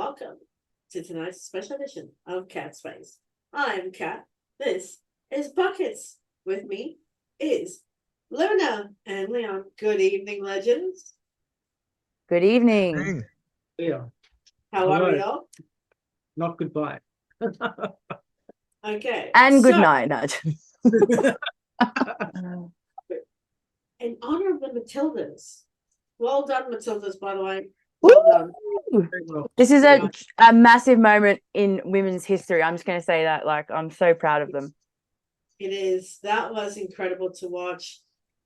welcome to tonight's special edition of Cat Space. I'm Cat. This is Buckets. With me is Luna and Leon. Good evening, legends. Good evening. Yeah. How are we all? Not goodbye. Okay. And good night, Nudge. In honor of the Matildas. Well done, Matildas, by the way. Well done. This is a massive moment in women's history. I'm just going to say that. Like, I'm so proud of them. It is. That was incredible to watch.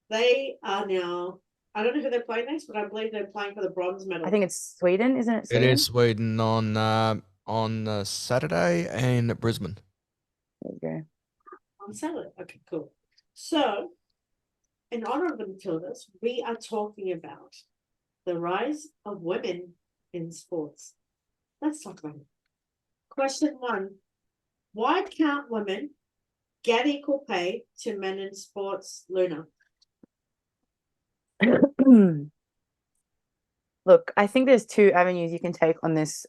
They are now, I don't know who they're playing next, but I believe they're playing for the bronze medal. I think it's Sweden, isn't it? Sweden? It is Sweden on Saturday in Brisbane. There you go. On Saturday. Okay, cool. So, in honor of the Matildas, we are talking about the rise of women in sports. Let's talk about it. Question 1. Why can't women get equal pay to men in sports, Luna? Look, I think there's two avenues you can take on this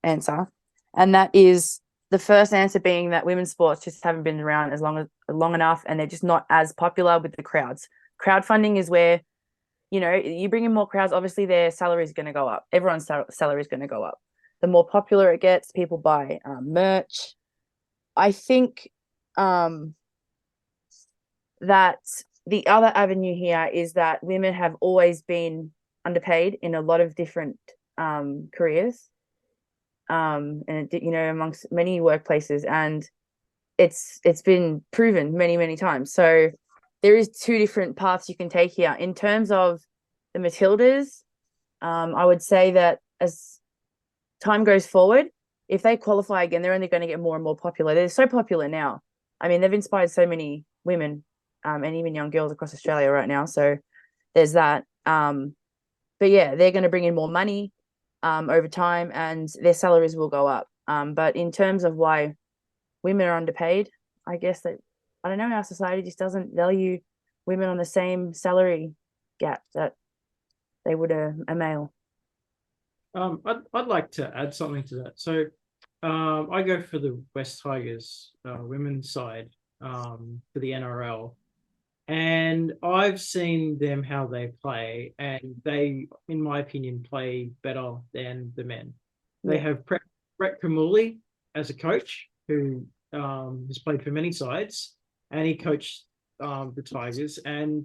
answer. And that is the first answer being that women's sports just haven't been around long enough, and they're just not as popular with the crowds. Crowdfunding is where, you know, you bring in more crowds, obviously their salary is going to go up. Everyone's salary is going to go up. The more popular it gets, people buy merch. I think that the other avenue here is that women have always been underpaid in a lot of different careers, and you know, amongst many workplaces, and it's been proven many times. So there is two different paths you can take here. In terms of the Matildas, I would say that as time goes forward, if they qualify again, they're only going to get more and more popular. They're so popular now. I mean, they've inspired so many women and even young girls across Australia right now. So there's that. But yeah, they're going to bring in more money over time, and their salaries will go up. But in terms of why women are underpaid, I guess that, I don't know, our society just doesn't value women on the same salary gap that they would a male. I'd like to add something to that. So I go for the West Tigers women's side for the NRL. And I've seen them how they play, and they, in my opinion, play better than the men. They have Brett Kamuli as a coach who has played for many sides, and he coached the Tigers and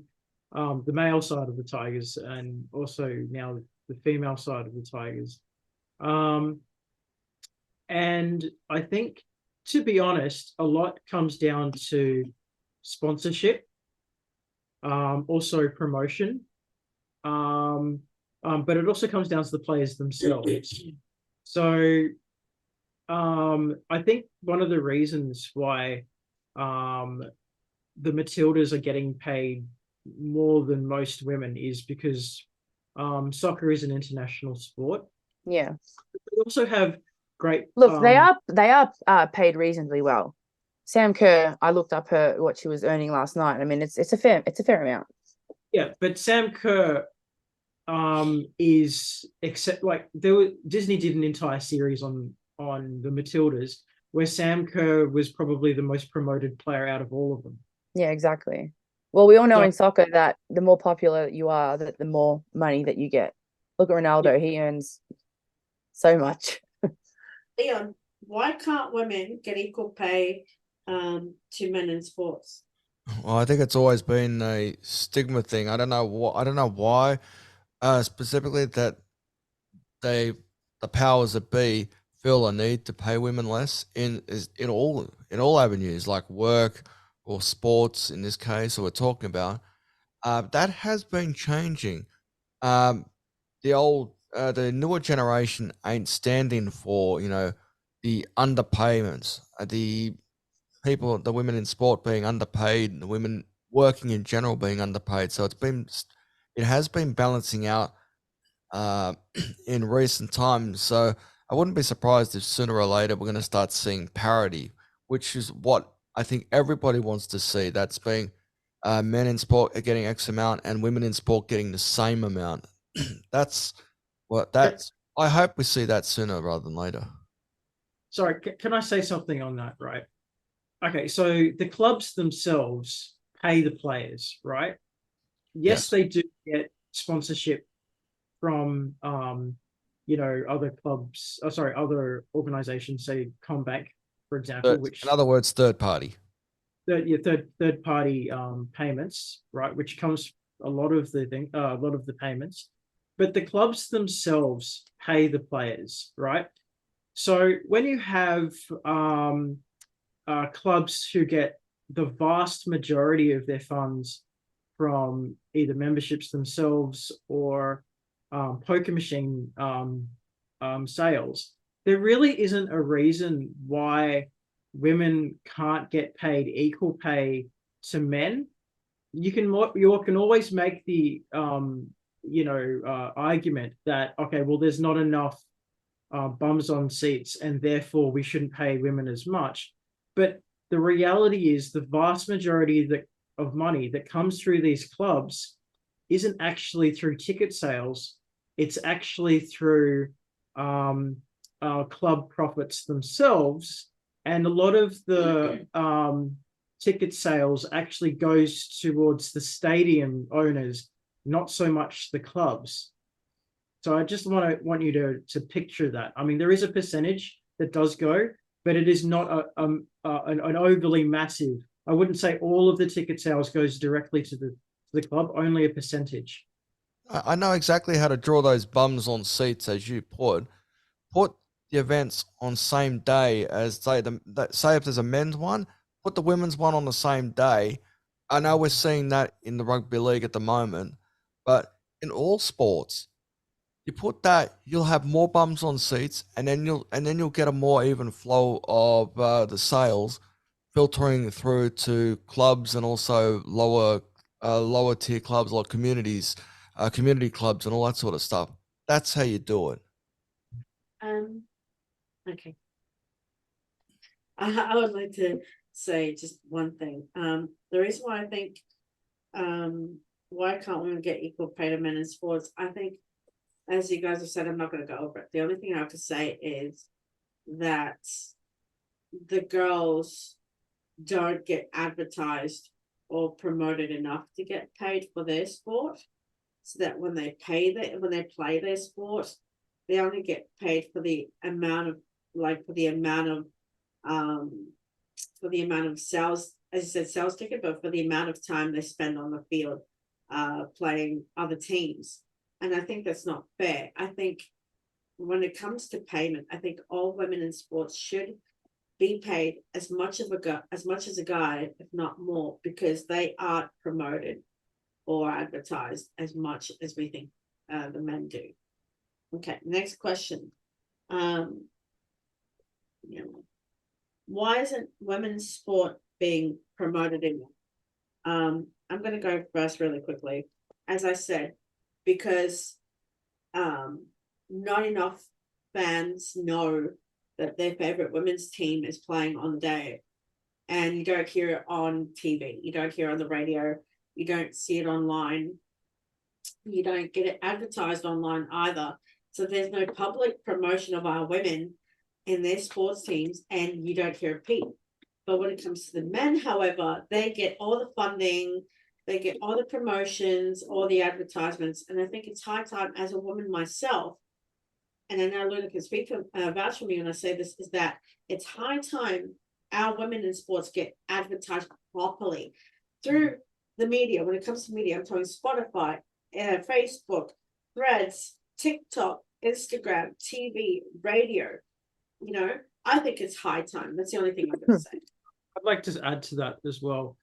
the male side of the Tigers, and also now the female side of the Tigers. And I think, to be honest, a lot comes down to sponsorship. Also promotion, but it also comes down to the players themselves. So I think one of the reasons why the Matildas are getting paid more than most women is because soccer is an international sport. Yeah. We also have great. Look, they are paid reasonably well. Sam Kerr, I looked up what she was earning last night. I mean, it's a fair amount. Yeah, but Sam Kerr is, except like Disney did an entire series on the Matildas where Sam Kerr was probably the most promoted player out of all of them. Yeah, exactly. Well, we all know in soccer that the more popular you are, that the more money that you get. Look at Ronaldo; he earns so much. Leon, why can't women get equal pay to men in sports? Well, I think it's always been a stigma thing. I don't know why, specifically that the powers that be feel a need to pay women less in all avenues, like work or sports in this case, or we're talking about. That has been changing. The newer generation ain't standing for, you know, the underpayments, the women in sport being underpaid, and the women working in general being underpaid. So it has been balancing out in recent times. So I wouldn't be surprised if sooner or later we're going to start seeing parity, which is what I think everybody wants to see. That's being men in sport are getting X amount and women in sport getting the same amount. That's I hope we see that sooner rather than later. Sorry, can I say something on that, right? Okay, so the clubs themselves pay the players, right? Yes, Yes. they do get sponsorship from other clubs, sorry, other organizations, say Combank, for example, which In other words, third party. third party payments, right, which comes a lot of the payments, but the clubs themselves pay the players, right? So when you have clubs who get the vast majority of their funds from either memberships themselves or poker machine sales, there really isn't a reason why women can't get paid equal pay to men. You can always make the argument that, okay, well, there's not enough bums on seats and therefore we shouldn't pay women as much. But the reality is the vast majority of money that comes through these clubs isn't actually through ticket sales. It's actually through club profits themselves. And a lot of the ticket sales actually goes towards the stadium owners, not so much the clubs. So I just want you to picture that. I mean, there is a percentage that does go, but it is not an overly massive. I wouldn't say all of the ticket sales goes directly to the club, only a percentage. I know exactly how to draw those bums on seats, as you put. Put the events on same day as say if there's a men's one, put the women's one on the same day. I know we're seeing that in the rugby league at the moment, but in all sports, you put that, you'll have more bums on seats, and then you'll get a more even flow of the sales filtering through to clubs and also lower tier clubs like community clubs and all that sort of stuff. That's how you do it. Okay. I would like to say just one thing. The reason why I think why can't women get equal pay to men in sports? I think, as you guys have said, I'm not going to go over it. The only thing I have to say is that the girls don't get advertised or promoted enough to get paid for their sport, so that when they play their sport, they only get paid for the amount of sales, as you said, sales ticket, but for the amount of time they spend on the field playing other teams. And I think that's not fair. I think when it comes to payment, I think all women in sports should be paid as much as a guy, if not more, because they aren't promoted or advertised as much as we think the men do. Okay, next question. Why isn't women's sport being promoted enough? I'm going to go first really quickly. As I said, because not enough fans know that their favorite women's team is playing on the day, and you don't hear it on TV, you don't hear it on the radio, you don't see it online, you don't get it advertised online either. So there's no public promotion of our women in their sports teams, and you don't hear a peep. But when it comes to the men, however, they get all the funding, they get all the promotions, all the advertisements, and I think it's high time, as a woman myself, and I know Luna can speak for vouch for me when I say this, is that it's high time our women in sports get advertised properly through the media. When it comes to media, I'm talking Spotify, Facebook, Threads, TikTok, Instagram, TV, radio. I think it's high time. That's the only thing I'm going to say. I'd like to add to that as well.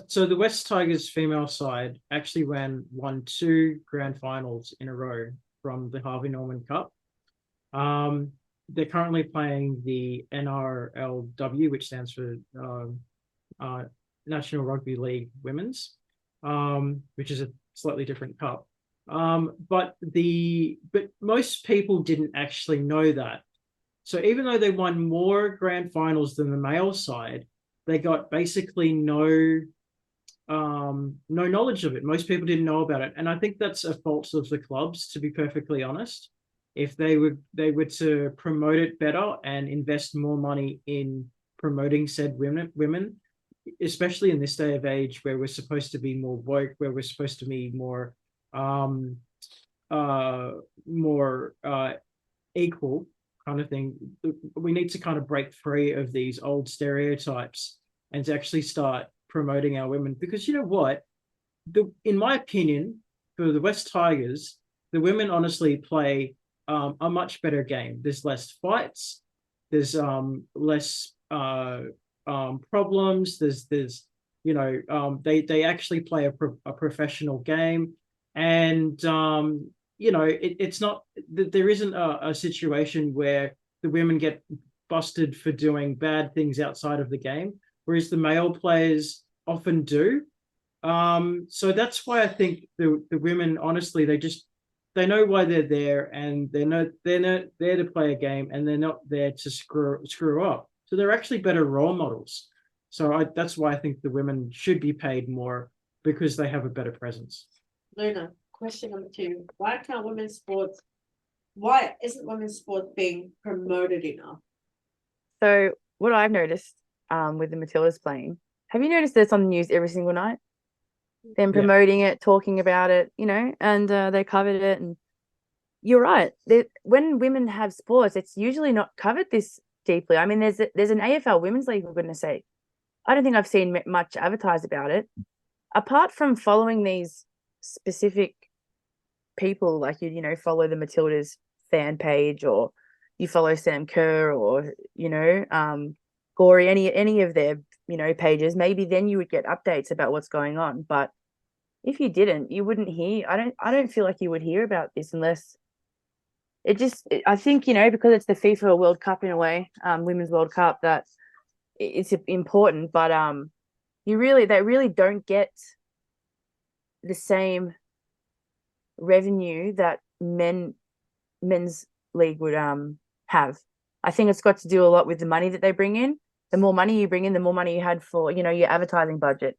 So the West Tigers female side actually won 2 grand finals in a row from the Harvey Norman Cup. They're currently playing the nrlw, which stands for National Rugby League Women's, which is a slightly different cup. But most people didn't actually know that. So even though they won more grand finals than the male side, they got basically no knowledge of it. Most people didn't know about it. And I think that's a fault of the clubs, to be perfectly honest. if they were to promote it better and invest more money in promoting said women, especially in this day of age where we're supposed to be more woke, where we're supposed to be more more equal kind of thing. We need to kind of break free of these old stereotypes and to actually start promoting our women, because you know what, in my opinion, for the West Tigers, the women honestly play a much better game. There's less fights, there's less problems, there's you know, they actually play a professional game. And you know, it's not, there isn't a situation where the women get busted for doing bad things outside of the game, whereas the male players often do. So that's why I think the women, honestly, they know why they're there, and they're not there to play a game, and they're not there to screw up. So they're actually better role models. So that's why I think the women should be paid more, because they have a better presence. Luna, question number 2. Why isn't women's sport being promoted enough? So what I've noticed with the Matildas playing, have you noticed that it's on the news every single night? Them promoting it, talking about it, you know, and they covered it. And you're right. When women have sports, it's usually not covered this deeply. I mean, there's an AFL Women's League, for goodness sake. I don't think I've seen much advertised about it, apart from following these specific people, like you know, follow the Matildas fan page, or you follow Sam Kerr, or you know, Gory, any of their, you know, pages. Maybe then you would get updates about what's going on. But if you didn't, you wouldn't hear. I don't feel like you would hear about this unless I think, you know, because it's the FIFA World Cup in a way, Women's World Cup, that it's important. But they really don't get the same revenue that men's league would have. I think it's got to do a lot with the money that they bring in. The more money you bring in, the more money you had for, you know, your advertising budget.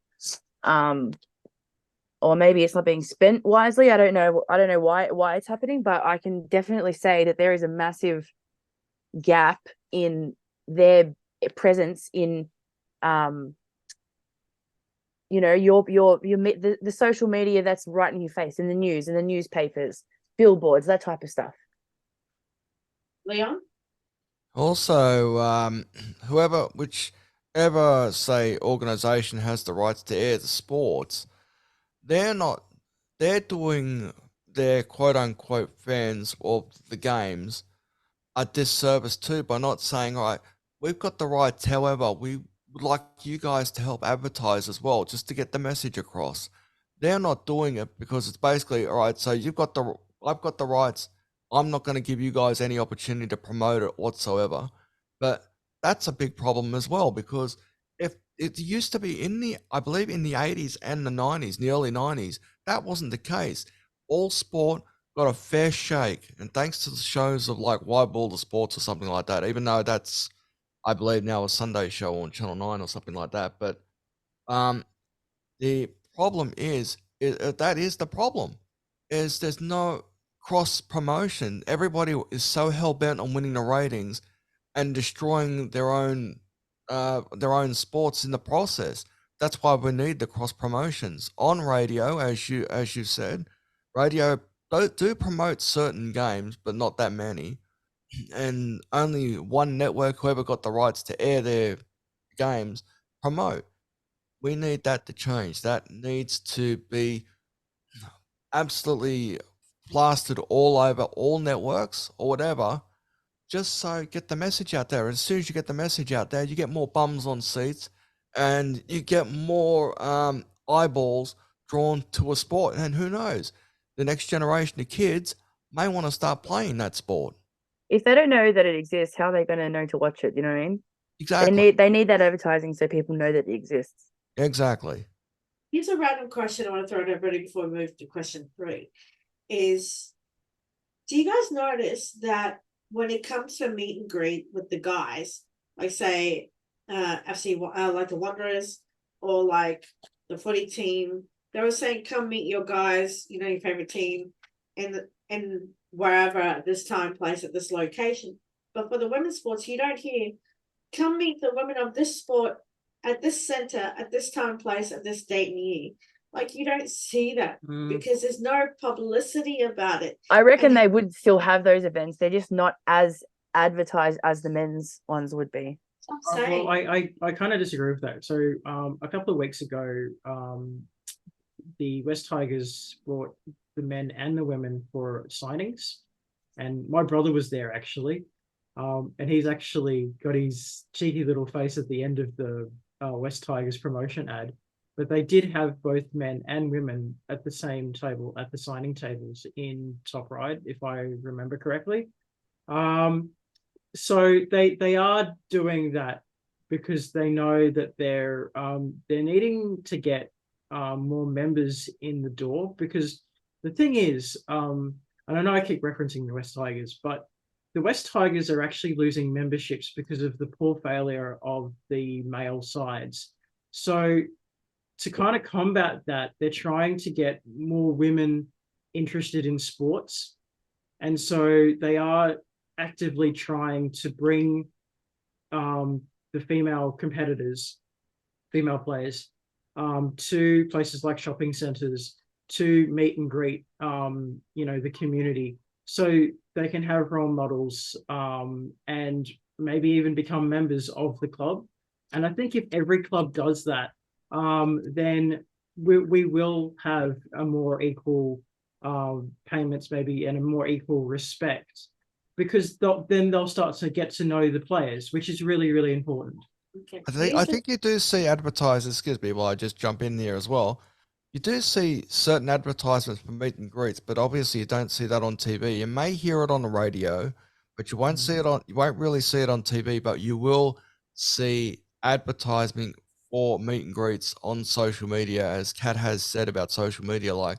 Or maybe it's not being spent wisely. I don't know why it's happening, but I can definitely say that there is a massive gap in their presence in you know, the social media that's right in your face, in the news, in the newspapers, billboards, that type of stuff. Leon? Also, whichever say organization has the rights to air the sports, they're doing their quote unquote fans of the games a disservice too by not saying, all right, we've got the rights, however, we would like you guys to help advertise as well, just to get the message across. They're not doing it because it's basically, all right, so I've got the rights, I'm not going to give you guys any opportunity to promote it whatsoever. But that's a big problem as well, because if it used to be I believe in the 80s and the 90s, the early 90s, that wasn't the case. All sport got a fair shake, and thanks to the shows of like Wide World of Sports or something like that, even though that's, I believe, now a Sunday show on Channel 9 or something like that. But the problem is that is the problem, is there's no cross promotion. Everybody is so hell bent on winning the ratings and destroying their own sports in the process. That's why we need the cross promotions on radio, as you said. Radio do promote certain games, but not that many, and only one network, whoever got the rights to air their games, promote. We need that to change. That needs to be absolutely plastered all over all networks or whatever, just so get the message out there. As soon as you get the message out there, you get more bums on seats, and you get more eyeballs drawn to a sport. And who knows, the next generation of kids may want to start playing that sport. If they don't know that it exists, how are they going to know to watch it? You know what I mean? Exactly. They need that advertising so people know that it exists. Exactly. Here's a random question I want to throw at everybody before we move to question 3. Is, do you guys notice that when it comes to meet and greet with the guys, like say FC, like the Wanderers or like the footy team, they were saying, come meet your guys, you know, your favorite team. And in wherever at this time, place, at this location. But for the women's sports, you don't hear, come meet the women of this sport at this center, at this time, place, at this date and year. Like, you don't see that because there's no publicity about it. I reckon And they would still have those events. They're just not as advertised as the men's ones would be. I'm saying. Well, I kind of disagree with that. So a couple of weeks ago, the West Tigers brought the men and the women for signings, and my brother was there actually, and he's actually got his cheeky little face at the end of the West Tigers promotion ad. But they did have both men and women at the same table, at the signing tables in Top Ride, if I remember correctly. So they are doing that because they know that they're needing to get more members in the door. Because the thing is, and I know I keep referencing the West Tigers, but the West Tigers are actually losing memberships because of the poor failure of the male sides. So to kind of combat that, they're trying to get more women interested in sports. And so they are actively trying to bring the female competitors, female players, to places like shopping centers, to meet and greet, the community, so they can have role models and maybe even become members of the club. And I think if every club does that, then we will have a more equal payments maybe and a more equal respect, because then they'll start to get to know the players, which is really, really important. Okay. I think you do see advertisers, excuse me, while I just jump in there as well. You do see certain advertisements for meet and greets, but obviously you don't see that on TV. You may hear it on the radio, but you won't see it on, you won't really see it on TV, but you will see advertisement for meet and greets on social media, as Kat has said about social media, like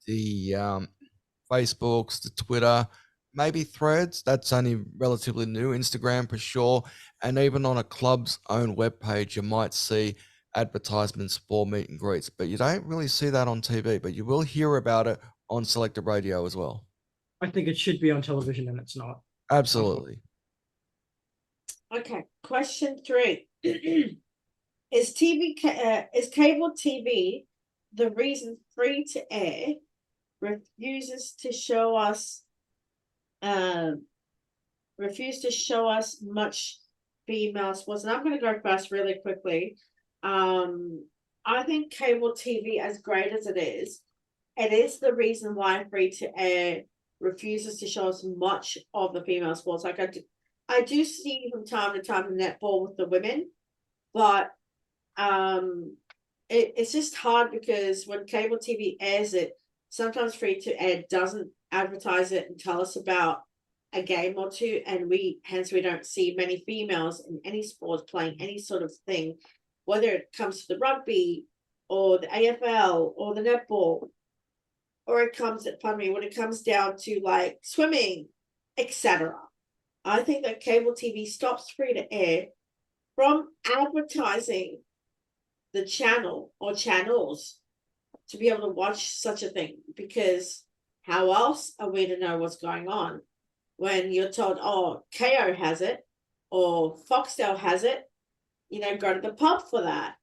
the Facebooks, the Twitter, maybe Threads. That's only relatively new. Instagram for sure, and even on a club's own webpage, you might see advertisements for meet and greets, but you don't really see that on TV. But you will hear about it on selected radio as well. I think it should be on television, and it's not. Absolutely. Okay, question 3. Is cable TV the reason free to air refuses to show us much female sports? And I'm going to go first really quickly. I think cable TV, as great as it is the reason why free to air refuses to show us much of the female sports. Like I do see from time to time the netball with the women, but it's just hard because when cable TV airs it, sometimes free to air doesn't advertise it and tell us about a game or two, and hence we don't see many females in any sports playing any sort of thing, whether it comes to the rugby or the AFL or the netball, or when it comes down to like swimming, etc. I think that cable TV stops free to air from advertising the channel or channels to be able to watch such a thing, because how else are we to know what's going on when you're told, oh, KO has it or Foxtel has it, go to the pub for that.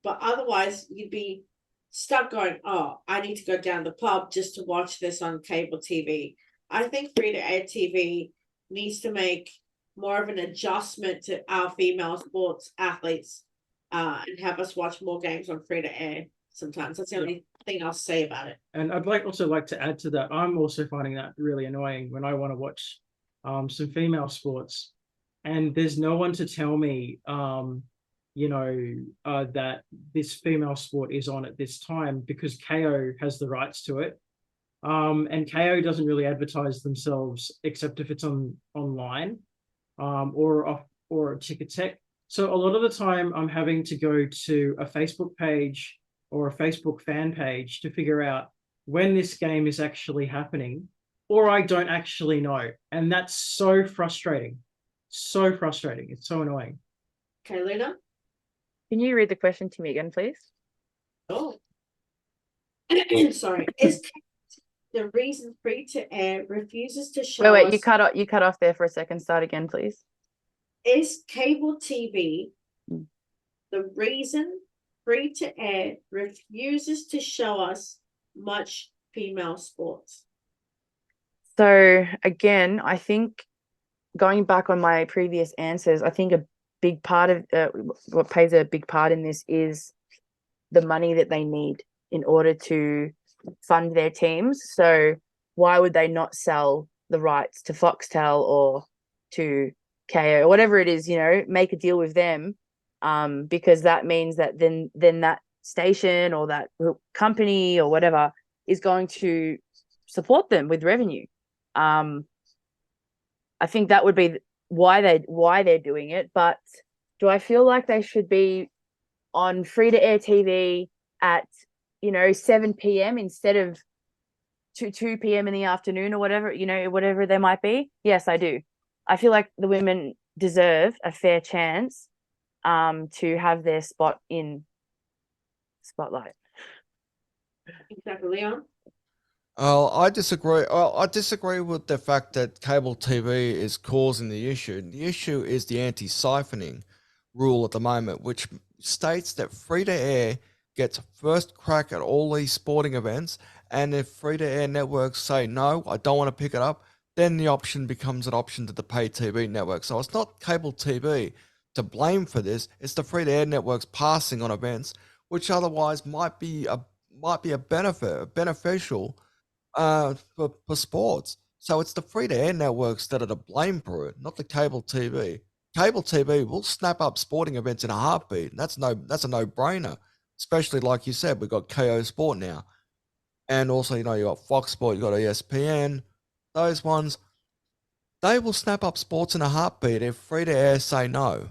But otherwise you'd be stuck going, oh, I need to go down the pub just to watch this on cable TV. I think free to air TV needs to make more of an adjustment to our female sports athletes and have us watch more games on free to air sometimes. That's the only thing I'll say about it. And I'd also like to add to that, I'm also finding that really annoying when I want to watch some female sports and there's no one to tell me that this female sport is on at this time, because KO has the rights to it. And KO doesn't really advertise themselves except if it's online or a ticket tech. So a lot of the time I'm having to go to a Facebook page or a Facebook fan page to figure out when this game is actually happening, or I don't actually know. And that's so frustrating. So frustrating. It's so annoying. Okay, Luna? Can you read the question to me again, please? Oh. Sorry. the reason free to air refuses to show Wait, us you cut off there for a second. Start again, please. is cable TV. Mm. The reason free to air refuses to show us much female sports. So again, I think going back on my previous answers, I think a big part of what plays a big part in this is the money that they need in order to fund their teams. So why would they not sell the rights to Foxtel or to KO, whatever it is, make a deal with them, because that means that then that station or that company or whatever is going to support them with revenue. I think that would be why they're doing it. But do I feel like they should be on free to air TV at 7 p.m. instead of 2 p.m. in the afternoon or whatever, whatever they might be? Yes, I do. I feel like the women deserve a fair chance to have their spot in spotlight. Exactly, Leon. I disagree. I disagree with the fact that cable TV is causing the issue. The issue is the anti-siphoning rule at the moment, which states that free to air gets first crack at all these sporting events, and if free to air networks say no, I don't want to pick it up, then the option becomes an option to the pay TV network. So it's not cable TV to blame for this; it's the free to air networks passing on events, which otherwise might be a beneficial for sports. So it's the free to air networks that are to blame for it, not the cable TV. Cable TV will snap up sporting events in a heartbeat. That's a no brainer. Especially like you said, we've got KO Sport now, and also you got Fox Sport, you got ESPN. Those ones, they will snap up sports in a heartbeat if free to air say no.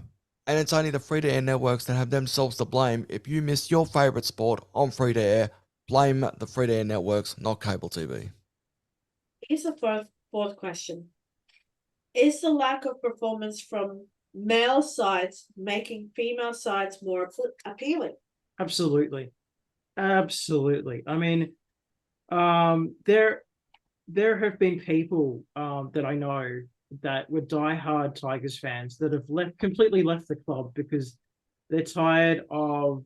And it's only the free to air networks that have themselves to blame if you miss your favorite sport on free to air. Blame the free to air networks, not cable TV. Here's the fourth question. Is the lack of performance from male sides making female sides more appealing? Absolutely. I mean, there have been people that I know that were diehard Tigers fans that have completely left the club because they're tired of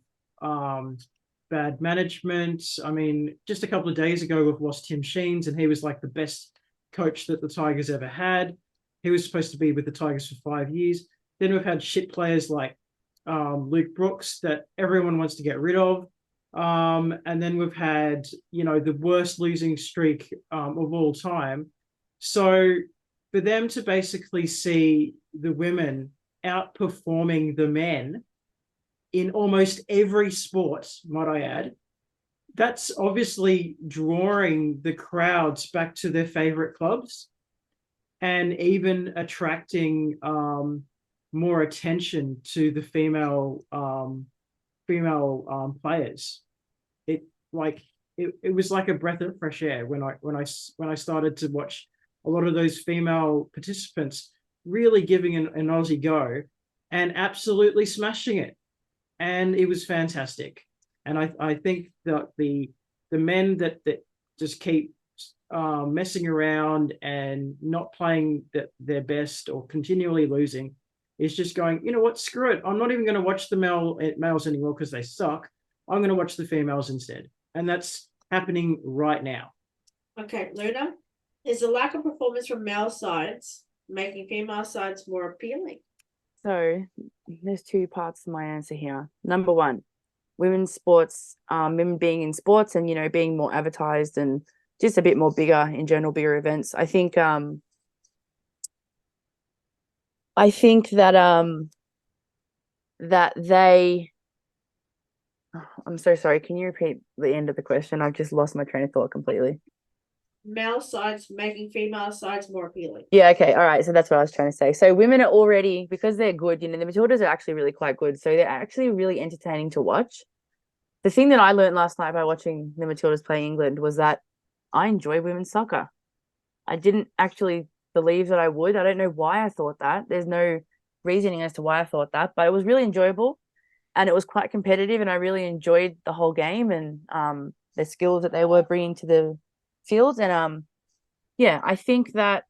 bad management. I mean, just a couple of days ago, we've lost Tim Sheens, and he was like the best coach that the Tigers ever had. He was supposed to be with the Tigers for 5 years. Then we've had shit players like Luke Brooks that everyone wants to get rid of. And then we've had, the worst losing streak of all time. So for them to basically see the women outperforming the men in almost every sport, might I add, that's obviously drawing the crowds back to their favorite clubs and even attracting more attention to the female players. It was like a breath of fresh air when I started to watch a lot of those female participants really giving an Aussie go and absolutely smashing it, and it was fantastic. And I think that the men that just keep messing around and not playing their best or continually losing is just going, you know what, screw it. I'm not even going to watch the males anymore because they suck. I'm going to watch the females instead. And that's happening right now. Okay, Luna, is the lack of performance from male sides making female sides more appealing? So there's two parts to my answer here. Number one, women's sports, women being in sports and, being more advertised and just a bit more bigger in general, bigger events. I think that they, I'm so sorry. Can you repeat the end of the question? I've just lost my train of thought completely. Male sides making female sides more appealing. Yeah, okay. All right. So that's what I was trying to say. So women are already, because they're good, the Matildas are actually really quite good. So they're actually really entertaining to watch. The thing that I learned last night by watching the Matildas play England was that I enjoy women's soccer. I didn't actually believe that I would. I don't know why I thought that. There's no reasoning as to why I thought that, but it was really enjoyable and it was quite competitive and I really enjoyed the whole game and the skills that they were bringing to fields. And yeah, I think that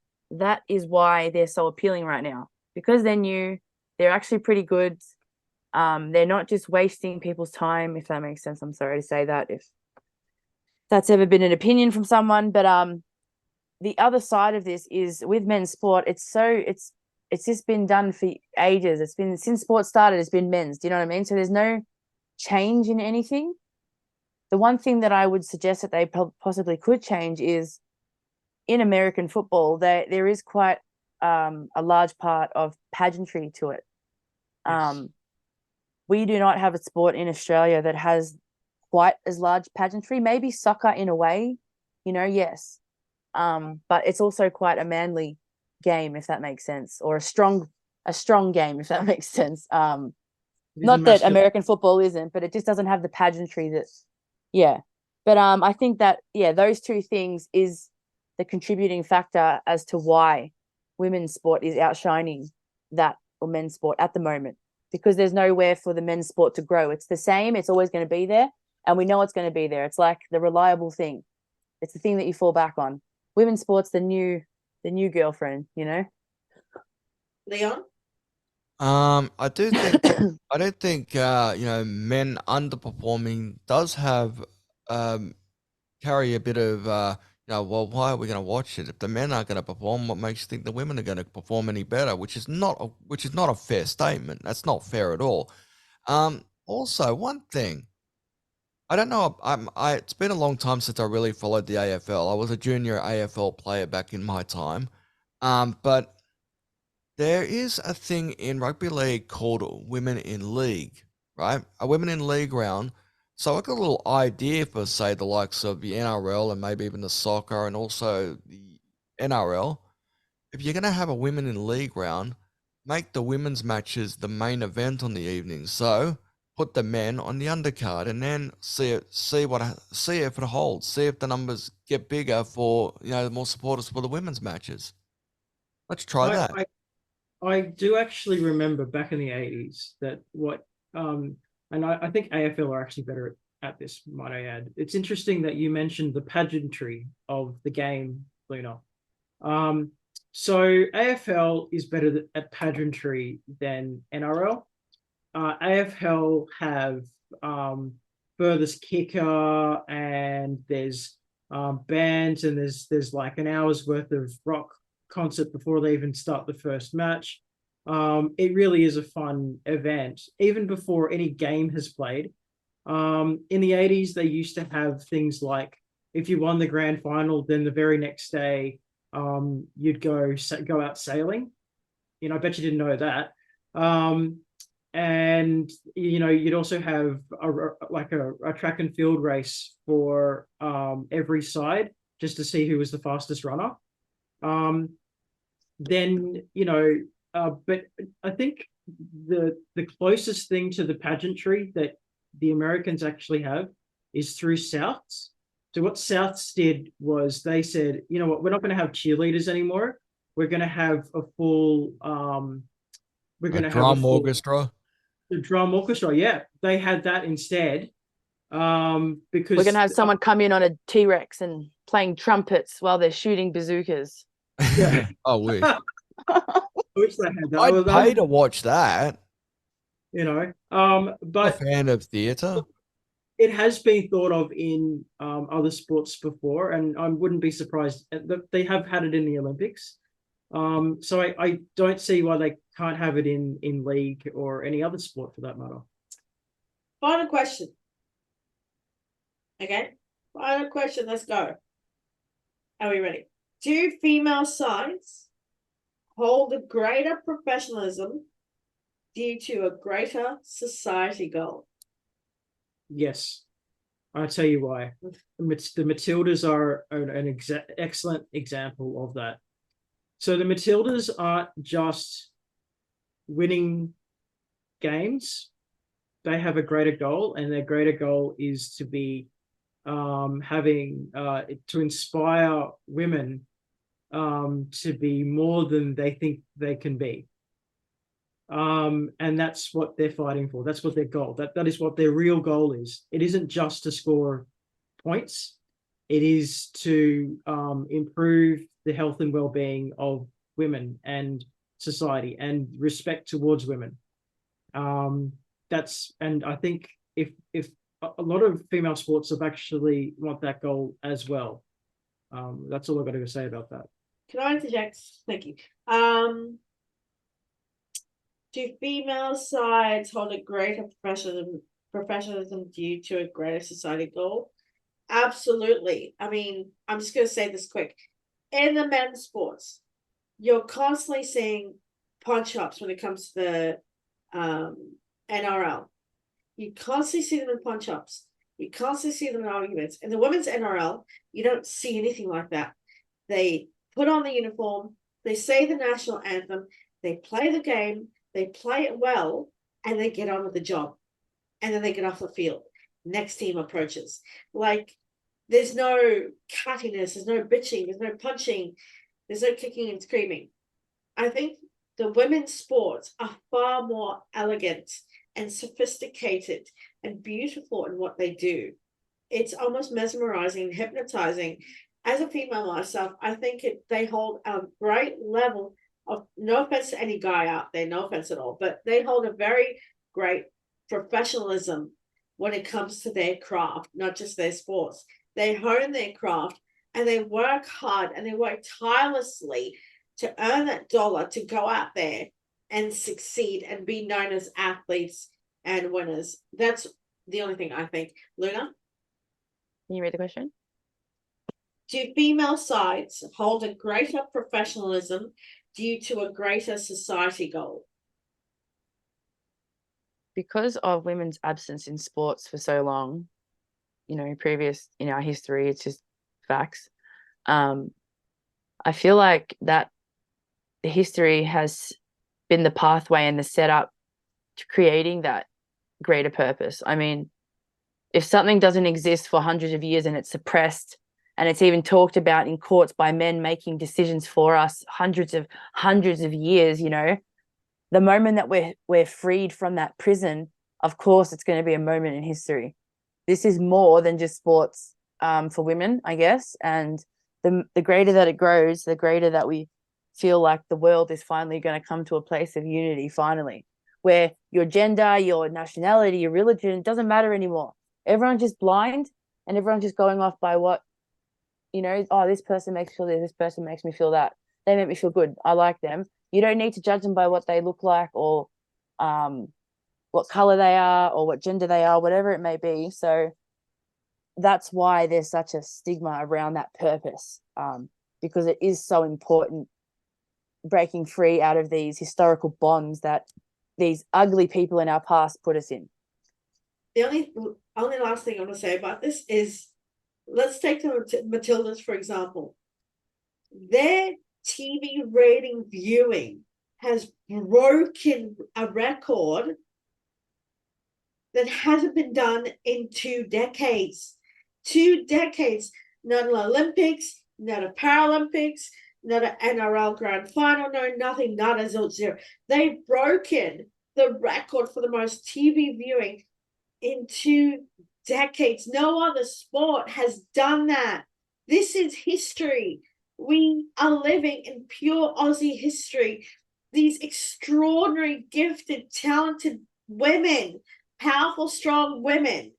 is why they're so appealing right now, because they're new, they're actually pretty good. They're not just wasting people's time, if that makes sense. I'm sorry to say that if that's ever been an opinion from someone, but the other side of this is with men's sport, it's just been done for ages. It's been since sports started, it's been men's. Do you know what I mean? So there's no change in anything. The one thing that I would suggest that they possibly could change is in American football, there is quite a large part of pageantry to it. Yes. We do not have a sport in Australia that has quite as large pageantry. Maybe soccer in a way, yes. But it's also quite a manly game, if that makes sense, or a strong game, if that makes sense. It is a Not that masculine- American football isn't, but it just doesn't have the pageantry yeah. But I think that, those two things is the contributing factor as to why women's sport is outshining that or men's sport at the moment, because there's nowhere for the men's sport to grow. It's the same. It's always going to be there, and we know it's going to be there. It's like the reliable thing. It's the thing that you fall back on. Women's sport's the new girlfriend, Leon? I do think I don't think men underperforming does have carry a bit of well, why are we going to watch it if the men aren't going to perform? What makes you think the women are going to perform any better? Which is not a fair statement. That's not fair at all. Also, one thing. I don't know. It's been a long time since I really followed the AFL. I was a junior AFL player back in my time, but there is a thing in rugby league called Women in League, right? A Women in League round. So I got a little idea for, say, the likes of the NRL and maybe even the soccer and also the NRL. If you're going to have a Women in League round, make the women's matches the main event on the evening. So put the men on the undercard and then see if it holds. See if the numbers get bigger for more supporters for the women's matches. Let's try that. I do actually remember back in the 80s that and I think AFL are actually better at this, might I add. It's interesting that you mentioned the pageantry of the game, Luna. So AFL is better at pageantry than NRL. AFL have furthest kicker, and there's bands, and there's like an hour's worth of rock concert before they even start the first match. It really is a fun event, even before any game has played. In the 80s, they used to have things like if you won the grand final, then the very next day you'd go out sailing. I bet you didn't know that. And you'd also have a track and field race for every side, just to see who was the fastest runner. But I think the closest thing to the pageantry that the Americans actually have is through Souths. So what Souths did was they said, you know what, we're not going to have cheerleaders anymore. We're going to have a full drum orchestra. The drum orchestra, yeah, they had that instead. Because we're gonna have someone come in on a T-Rex and playing trumpets while they're shooting bazookas. Yeah. I wish. I wish they had that. I'd pay to watch that. But I'm a fan of theatre. It has been thought of in other sports before, and I wouldn't be surprised that they have had it in the Olympics. So I don't see why they can't have it in league or any other sport for that matter. Final question. Okay, final question. Let's go. Are we ready? Do female sides hold a greater professionalism due to a greater society goal? Yes, I'll tell you why. The Matildas are an excellent example of that. So the Matildas aren't just winning games. They have a greater goal, and their greater goal is to be to inspire women to be more than they think they can be. And that's what they're fighting for. That's what their goal. That is what their real goal is. It isn't just to score points. it is to improve the health and well-being of women and society and respect towards women. And I think if a lot of female sports have actually want that goal as well. That's all I've got to say about that. Can I interject? Thank you. Do female sides hold a greater professionalism due to a greater society goal? Absolutely. I mean, I'm just going to say this quick. In the men's sports, you're constantly seeing punch-ups when it comes to the NRL. You constantly see them in punch-ups. You constantly see them in arguments. In the women's NRL, you don't see anything like that. They put on the uniform, they say the national anthem, they play the game, they play it well, and they get on with the job. And then they get off the field. Next team approaches. Like, there's no cattiness, there's no bitching, there's no punching, there's no kicking and screaming. I think the women's sports are far more elegant and sophisticated and beautiful in what they do. It's almost mesmerizing and hypnotizing. As a female myself, I think they hold a great level of, no offense to any guy out there, no offense at all, but they hold a very great professionalism when it comes to their craft, not just their sports. They hone their craft and they work hard and they work tirelessly to earn that dollar to go out there and succeed and be known as athletes and winners. That's the only thing I think. Luna? Can you read the question? Do female sides hold a greater professionalism due to a greater society goal? Because of women's absence in sports for so long, previous in our history, it's just facts. I feel like that the history has been the pathway and the setup to creating that greater purpose. I mean, if something doesn't exist for hundreds of years and it's suppressed and it's even talked about in courts by men making decisions for us hundreds of years, the moment that we're freed from that prison, of course, it's going to be a moment in history. This is more than just sports for women, I guess. And the greater that it grows, the greater that we feel like the world is finally going to come to a place of unity, finally, where your gender, your nationality, your religion doesn't matter anymore. Everyone's just blind and everyone's just going off by what, this person makes me feel this person makes me feel that. They make me feel good. I like them. You don't need to judge them by what they look like or what color they are or what gender they are, whatever it may be. So that's why there's such a stigma around that purpose, because it is so important breaking free out of these historical bonds that these ugly people in our past put us in. The only last thing I'm going to say about this is, let's take the Matildas, for example. Their TV rating viewing has broken a record that hasn't been done in 2 decades. 2 decades, not an Olympics, not a Paralympics, not an NRL Grand Final, no, nothing, not a zero. They've broken the record for the most TV viewing in 2 decades. No other sport has done that. This is history. We are living in pure Aussie history. These extraordinary, gifted, talented women, powerful, strong women,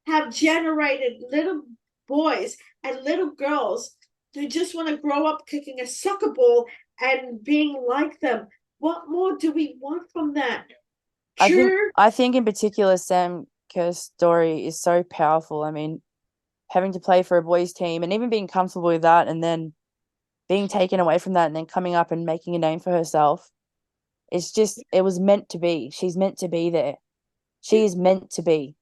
have generated little boys and little girls who just want to grow up kicking a soccer ball and being like them. What more do we want from that? I think in particular, Sam Kerr's story is so powerful. I mean, having to play for a boys' team and even being comfortable with that and then being taken away from that and then coming up and making a name for herself. It was meant to be. She's meant to be there. She is meant to be.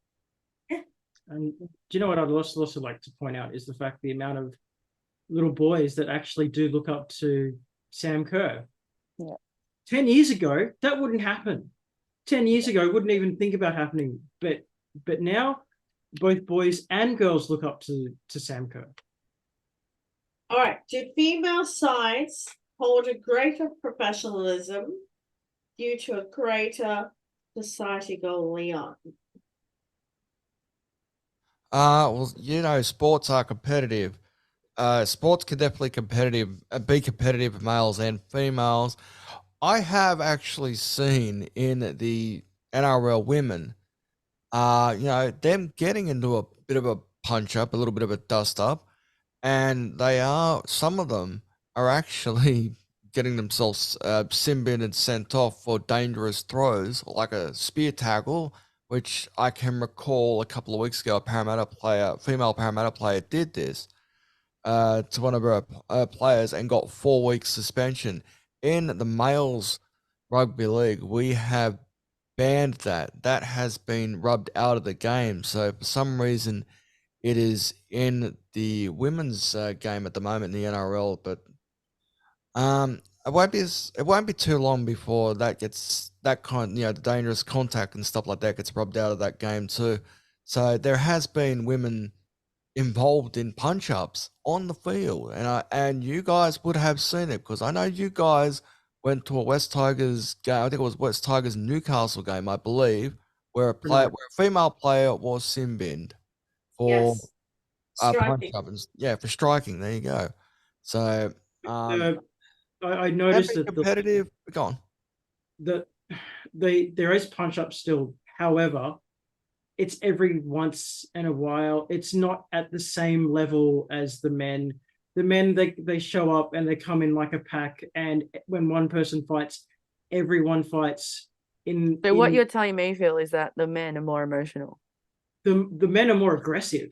And do you know what I'd also like to point out is the fact the amount of little boys that actually do look up to Sam Kerr. Yeah. 10 years ago, that wouldn't happen. 10 years ago, wouldn't even think about happening. But now, both boys and girls look up to Sam Kerr. All right. Do female sides hold a greater professionalism due to a greater society goal, Leon? Well, sports are competitive. Sports can definitely be competitive, males and females. I have actually seen in the NRL women, them getting into a bit of a punch up, a little bit of a dust up, and some of them are actually getting themselves sin bin and sent off for dangerous throws, like a spear tackle, which I can recall a couple of weeks ago, female Parramatta player did this to one of our players and got 4 weeks suspension. In the males rugby league, we have banned that. That has been rubbed out of the game. So for some reason, it is in the women's game at the moment in the NRL, but it won't be too long before that gets that the dangerous contact and stuff like that gets rubbed out of that game too. So there has been women involved in punch ups on the field, and you guys would have seen it because I know you guys went to a West Tigers game. I think it was West Tigers Newcastle game, I believe, where where a female player was sin binned for Yes. punch Striking. up for striking. There you go. So I can noticed be that competitive. Go on. there is punch up still. However, it's every once in a while. It's not at the same level as the men. The men, they show up and they come in like a pack, and when one person fights, everyone fights. So what you're telling me, Phil, is that the men are more emotional. The men are more aggressive.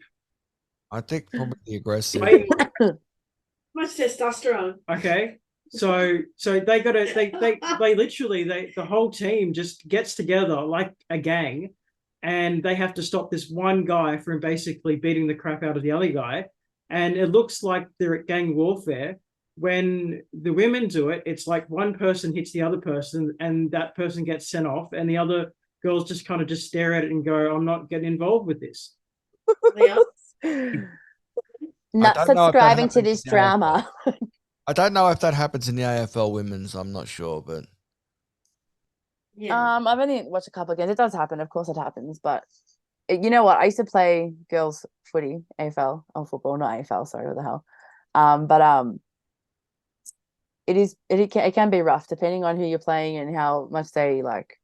I think probably the aggressive. Way more. Much testosterone. Okay. So they literally the whole team just gets together like a gang, and they have to stop this one guy from basically beating the crap out of the other guy. And it looks like they're at gang warfare. When the women do it, it's like one person hits the other person and that person gets sent off, and the other girls just kind of just stare at it and go, I'm not getting involved with this. Not subscribing to this drama. I don't know if that happens in the AFL women's. I'm not sure, but yeah. I've only watched a couple of games. It does happen, of course, it happens. But you know what? I used to play girls' footy, AFL, or football, not AFL. Sorry, what the hell? But it can be rough depending on who you're playing and how much they like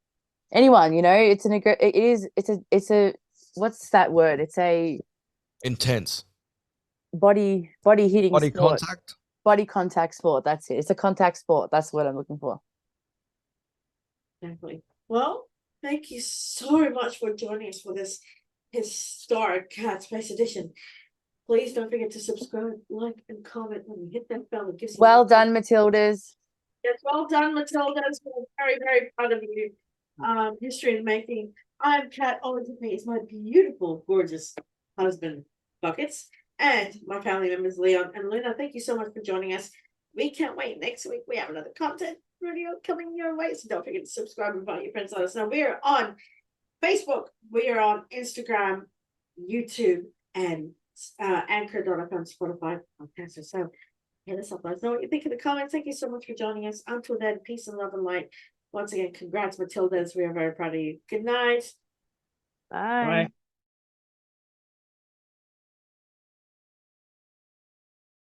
anyone. It's a what's that word? It's a intense body hitting body sport. contact. Body contact sport. That's it. It's a contact sport. That's what I'm looking for. Exactly. Well, thank you so much for joining us for this historic Cat Space edition. Please don't forget to subscribe, like, and comment when you hit that bell. It gives you well done, Matildas. Yes, well done, Matildas. We're very, very proud of you. History in the making. I'm Kat. Over to me is my beautiful, gorgeous husband, Buckets, and my family members, Leon and Luna. Thank you so much for joining us. We can't wait. Next week, we have another content video coming your way. So don't forget to subscribe and invite your friends. Let us know. We are on Facebook. We are on Instagram, YouTube, and Anchor.fm, Spotify, podcast. So hit us up. Let us know what you think in the comments. Thank you so much for joining us. Until then, peace and love and light. Once again, congrats, Matildas. We are very proud of you. Good night. Bye.